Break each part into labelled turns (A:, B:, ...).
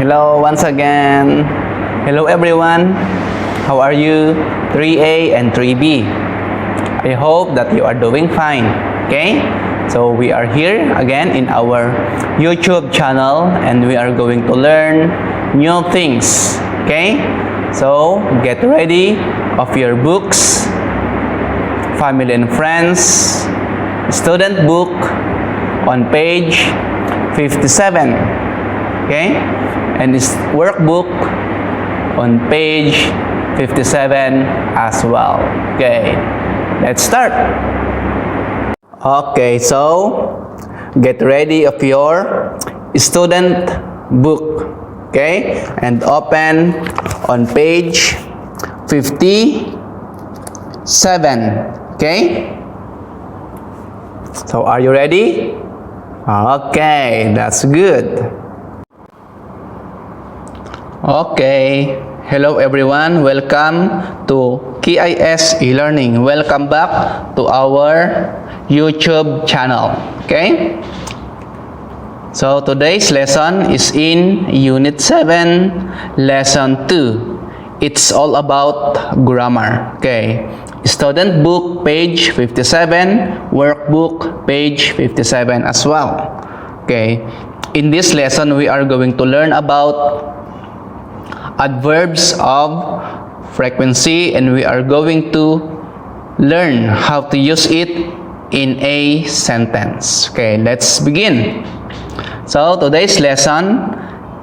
A: Hello once again. Hello everyone. How are you? 3A and 3B. I hope that you are doing fine. Okay? So we are here again in our YouTube channel and we are going to learn new things. Okay? So get ready of your books, family and friends, student book on page 57. Okay? And this workbook on page 57 as well. Okay, let's start. Okay, so get ready of your student book. Okay, and open on page 57. Okay, so are you ready? Okay, that's good. Okay, hello everyone, welcome to KIS e-learning. Welcome back to our YouTube channel. Okay, so today's lesson is in Unit 7, Lesson 2. It's all about grammar. Okay, student book page 57, workbook page 57 as well. Okay, in this lesson we are going to learn about adverbs of frequency and we are going to learn how to use it in a sentence. Okay, let's begin. So today's lesson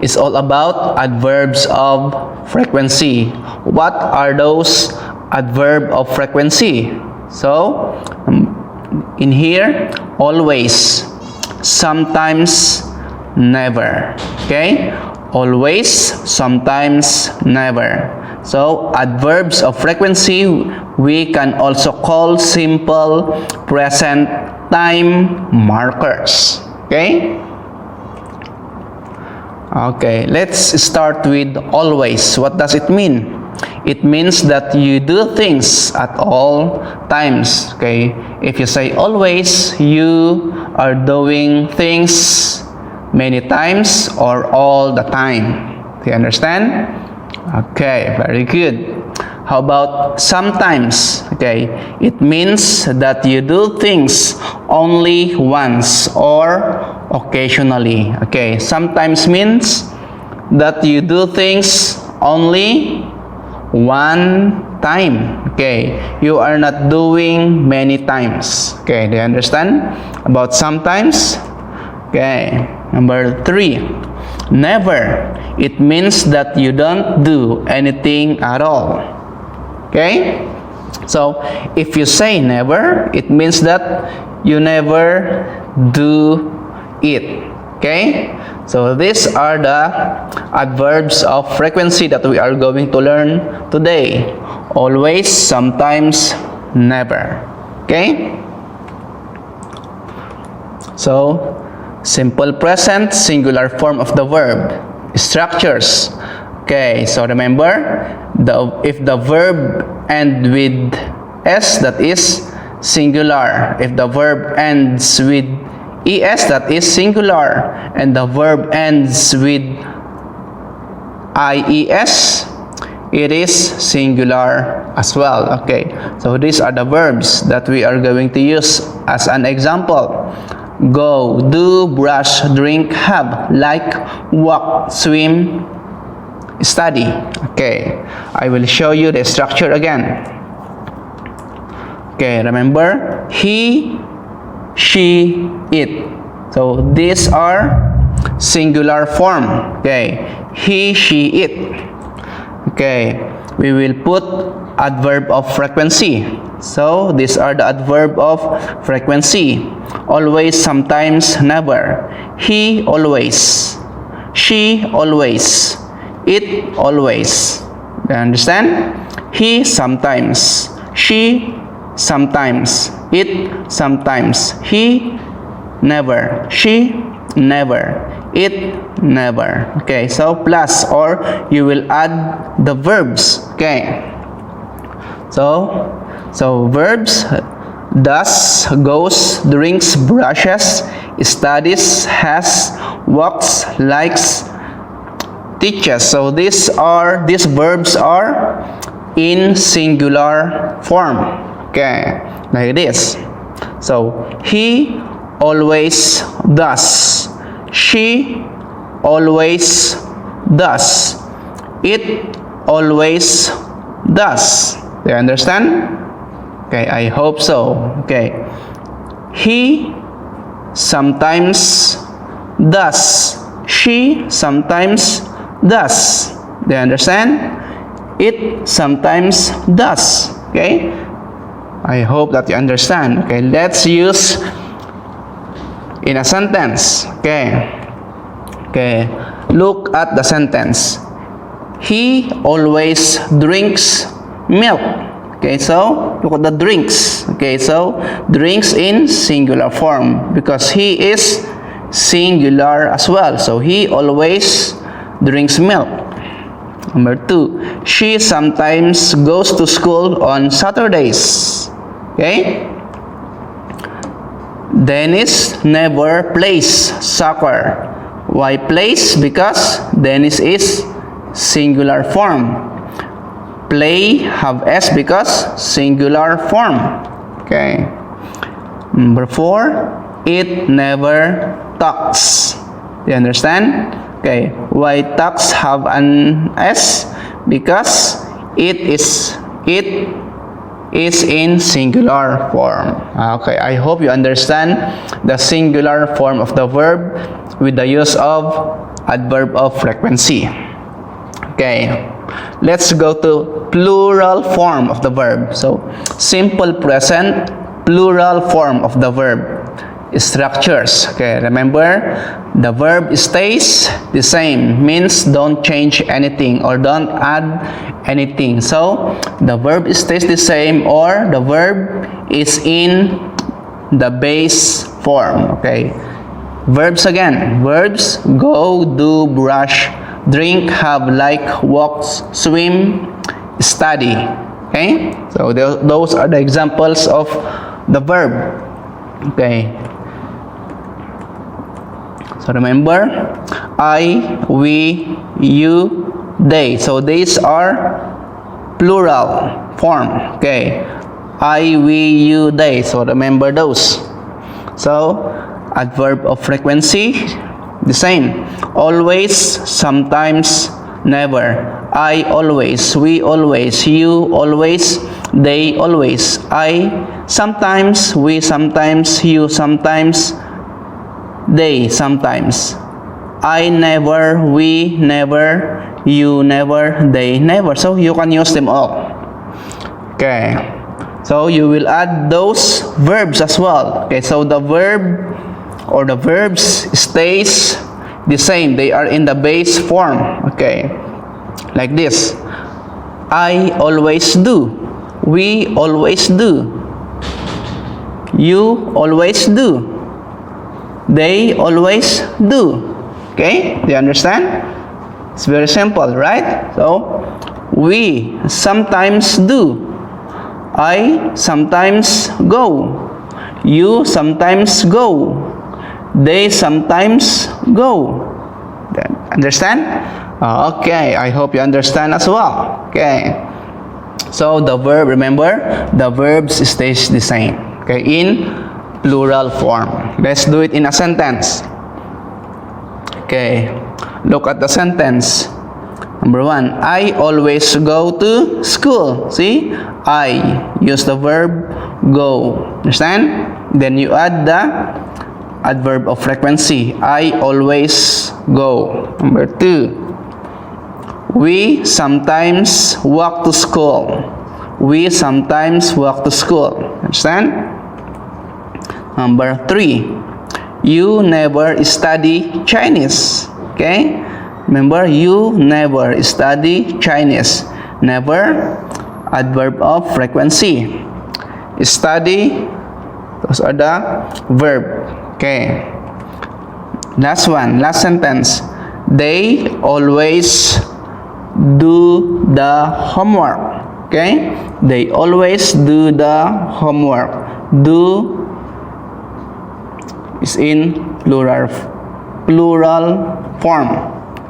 A: is all about adverbs of frequency. What are those adverbs of frequency? So in here, always, sometimes, never. Okay, always, sometimes, never. So adverbs of frequency we can also call simple present time markers. Okay, okay, let's start with always. What does it mean? It means that you do things at all times. Okay, if you say always, you are doing things many times or all the time. Do you understand? Okay, very good. How about sometimes? Okay, it means that you do things only once or occasionally. Okay, sometimes means that you do things only one time. Okay, you are not doing many times. Okay, do you understand about sometimes? Okay, number 3, never. It means that you don't do anything at all. Okay, so if you say never, it means that you never do it. Okay, so these are the adverbs of frequency that we are going to learn today. Always, sometimes, never. Okay, so simple present, singular form of the verb. Structures. Okay, so remember, if the verb ends with S, that is singular. If the verb ends with ES, that is singular. And the verb ends with IES, it is singular as well. Okay, so these are the verbs that we are going to use as an example. Go, do, brush, drink, have, like, walk, swim, study. Okay, I will show you the structure again. Okay, remember, he, she, it. So these are singular form. Okay, he, she, it. Okay, we will put adverb of frequency. So these are the adverb of frequency. Always, sometimes, never. He always, she always, it always. You understand? He sometimes, she sometimes, it sometimes, he never, she never, it never. Okay, so plus, or you will add the verbs. Okay, so verbs: does, goes, drinks, brushes, studies, has, walks, likes, teaches. So these verbs are in singular form. Okay, like this. So he always does. She always does. It always does. Do you understand? Okay, I hope so. Okay. He sometimes does. She sometimes does. Do you understand? It sometimes does. Okay? I hope that you understand. Okay, let's use in a sentence. Okay. Okay. Look at the sentence. He always drinks milk. Okay, so look at the drinks. Okay, so drinks in singular form because he is singular as well. So he always drinks milk. Number 2, she sometimes goes to school on Saturdays. Okay? Dennis never plays soccer. Why plays? Because Dennis is singular form. Play have S because singular form. Okay. Number 4, it never talks. Do you understand? Okay. Why talks have an S? Because it is in singular form. Okay. I hope you understand the singular form of the verb with the use of adverb of frequency. Okay. Let's go to plural form of the verb. So, simple present, plural form of the verb. Structures. Okay, remember, the verb stays the same. Means don't change anything or don't add anything. So, the verb stays the same or the verb is in the base form. Okay. Verbs again. Verbs, go, do, brush, drink, have, like, walk, swim, study. Okay? So those are the examples of the verb. Okay. So remember, I, we, you, they. So these are plural form. Okay. I, we, you, they. So remember those. So adverb of frequency, the same. Always, sometimes, never. I always, we always, you always, they always. I sometimes, we sometimes, you sometimes, they sometimes. I never, we never, you never, they never. So you can use them all. Okay. So you will add those verbs as well. Okay. So the verb or the verbs stays the same. They are in the base form. Okay. Like this. I always do. We always do. You always do. They always do. Okay? Do you understand? It's very simple, right? So, we sometimes do. I sometimes go. You sometimes go. They sometimes go. Understand? Okay, I hope you understand as well. Okay. So the verb, remember, the verbs stays the same. Okay, in plural form. Let's do it in a sentence. Okay. Look at the sentence. Number 1, I always go to school. See? I use the verb go. Understand? Then you add the adverb of frequency. I always go. Number 2, we sometimes walk to school. We sometimes walk to school. Understand? Number 3, you never study Chinese. Okay? Remember, you never study Chinese. Never, adverb of frequency. Study, those are the verb. Okay. Last one, last sentence. They always do the homework. Okay? They always do the homework. Do is in plural form.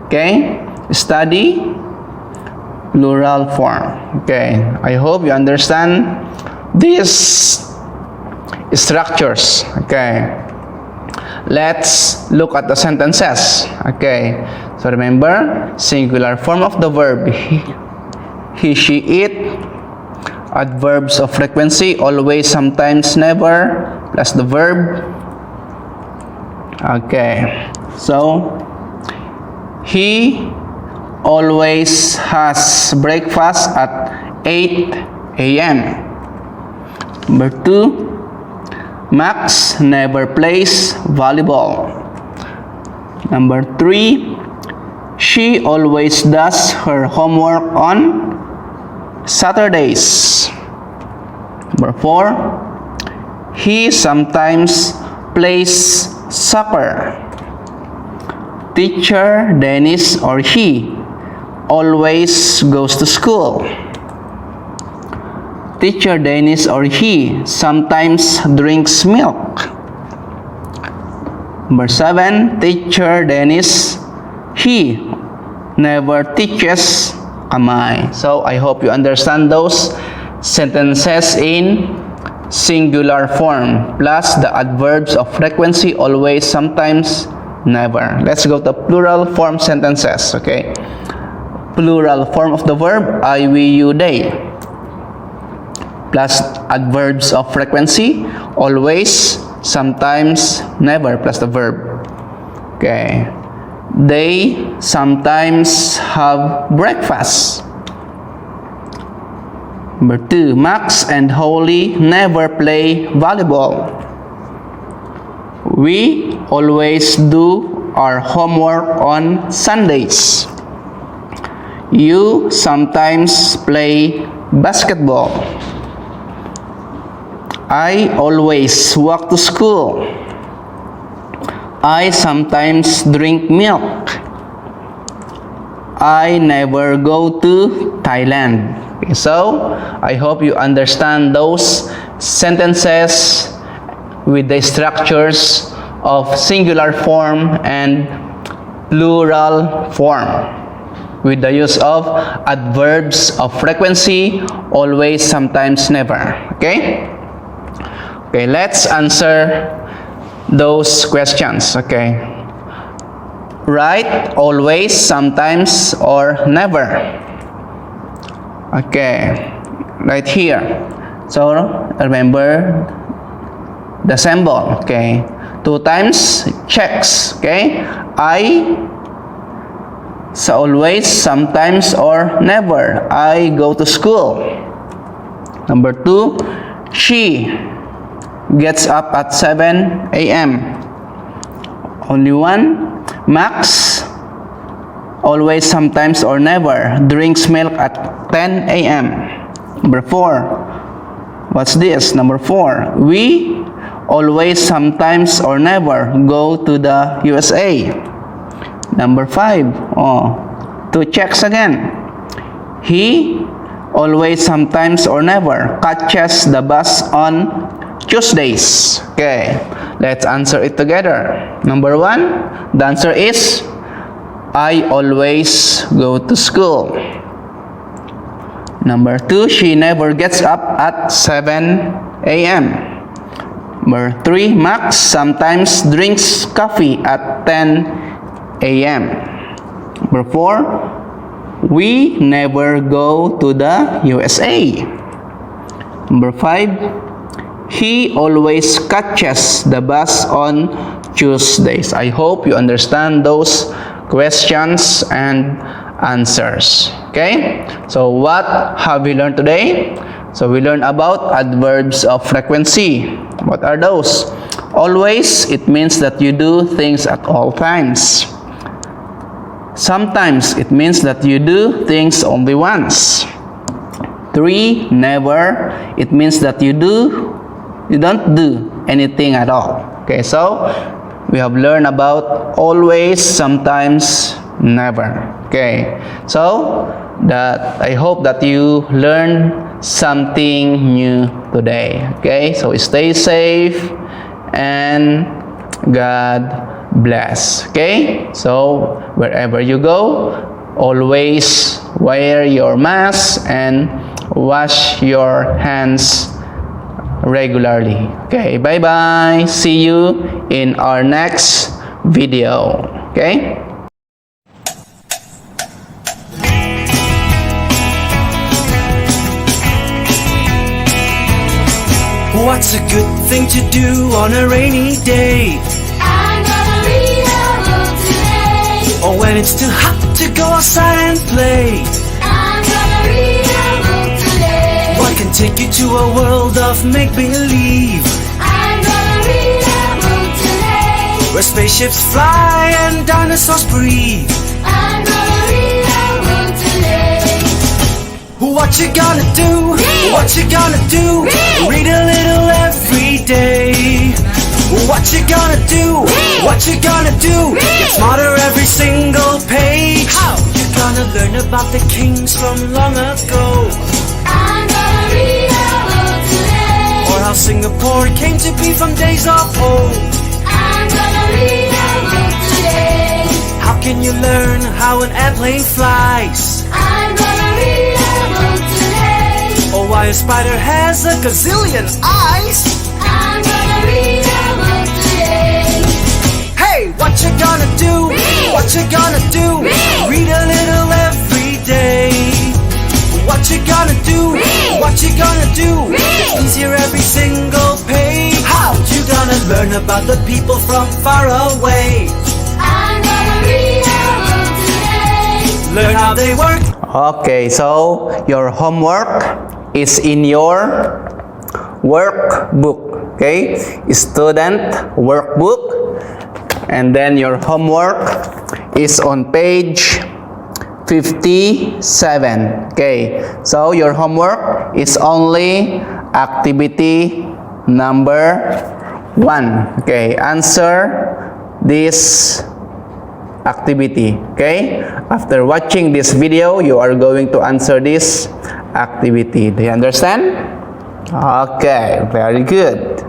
A: Okay? study plural form. Okay, I hope you understand these structures. Okay, let's look at the sentences. Okay, so remember, singular form of the verb he, she, it. Adverbs of frequency, always, sometimes, never, plus the verb. Okay, so he always has breakfast at 8 a.m. Number 2, Max never plays volleyball. Number 3, she always does her homework on Saturdays. Number 4, he sometimes plays soccer. Teacher Dennis or he always goes to school. Teacher Dennis or he sometimes drinks milk. Number 7, Teacher Dennis, he never teaches kamay. So I hope you understand those sentences in singular form plus the adverbs of frequency, always, sometimes, never. Let's go to plural form sentences. Okay, plural form of the verb I, we, you, they, plus adverbs of frequency, always, sometimes, never, plus the verb. Okay, they sometimes have breakfast. Number 2, Max and Holly never play volleyball. We always do our homework on Sundays. You sometimes play basketball. I always walk to school. I sometimes drink milk. I never go to Thailand. Okay, so I hope you understand those sentences with the structures of singular form and plural form with the use of adverbs of frequency, always, sometimes, never. Okay? Okay, let's answer those questions. Okay, write always, sometimes, or never. Okay, right here. So remember the symbol. Okay, 2 times checks. Okay, I, so always, sometimes, or never. I go to school. Number 2, she gets up at 7 a.m. Only 1, Max always, sometimes, or never drinks milk at 10 a.m. Number 4, what's this? Number 4, we always, sometimes, or never go to the USA. Number 5, 2 checks again. He always, sometimes, or never catches the bus on Tuesdays. Okay, let's answer it together. Number 1, the answer is I always go to school. Number 2, she never gets up at 7 a.m. Number 3, Max sometimes drinks coffee at 10 a.m. Number 4, we never go to the USA. Number 5, he always catches the bus on Tuesdays. I hope you understand those questions and answers. Okay? So what have we learned today? So we learned about adverbs of frequency. What are those? Always, it means that you do things at all times. Sometimes, it means that you do things only once. 3, never, it means that you don't do anything at all. Okay, so we have learned about always, sometimes, never. Okay, so that I hope that you learned something new today. Okay, so stay safe and God bless. Okay, so wherever you go, always wear your mask and wash your hands regularly. Okay, bye bye. See you in our next video. Okay.
B: What's a good thing to do on a rainy day?
C: I'm gonna read a book today.
B: Or when it's too hot to go outside and play?
C: I'm gonna read a book today.
B: What can take you to a world of make-believe?
C: I'm gonna read a book today.
B: Where spaceships fly and dinosaurs breathe?
C: I'm gonna read a book today.
B: What you gonna do?
C: Read.
B: What you gonna do?
C: Read.
B: Read a little every day. What you gonna do?
C: Read.
B: What you gonna do?
C: Read.
B: Get smarter every single page. How you gonna learn about the kings from long ago?
C: I'm gonna read a book today.
B: Or how Singapore came to be from days of old?
C: I'm gonna read a book today.
B: How can you learn how an airplane flies?
C: I'm gonna read a book today.
B: Or why a spider has a gazillion eyes?
C: I'm gonna read a book today.
B: Hey, what you gonna do?
C: Read.
B: What you gonna do?
C: Read.
B: Read a little every day. What you gonna do?
C: Read.
B: What you gonna do?
C: Read.
B: It's easier every single page. How you gonna learn about the people from far away?
C: I'm gonna read a book today.
B: Learn how they work.
A: Okay, so your homework is in your workbook. Okay, student workbook, and then your homework is on page 57. Okay, so your homework is only activity number 1. Okay, answer this activity. Okay, after watching this video, you are going to answer this activity. Do you understand? Okay, very good.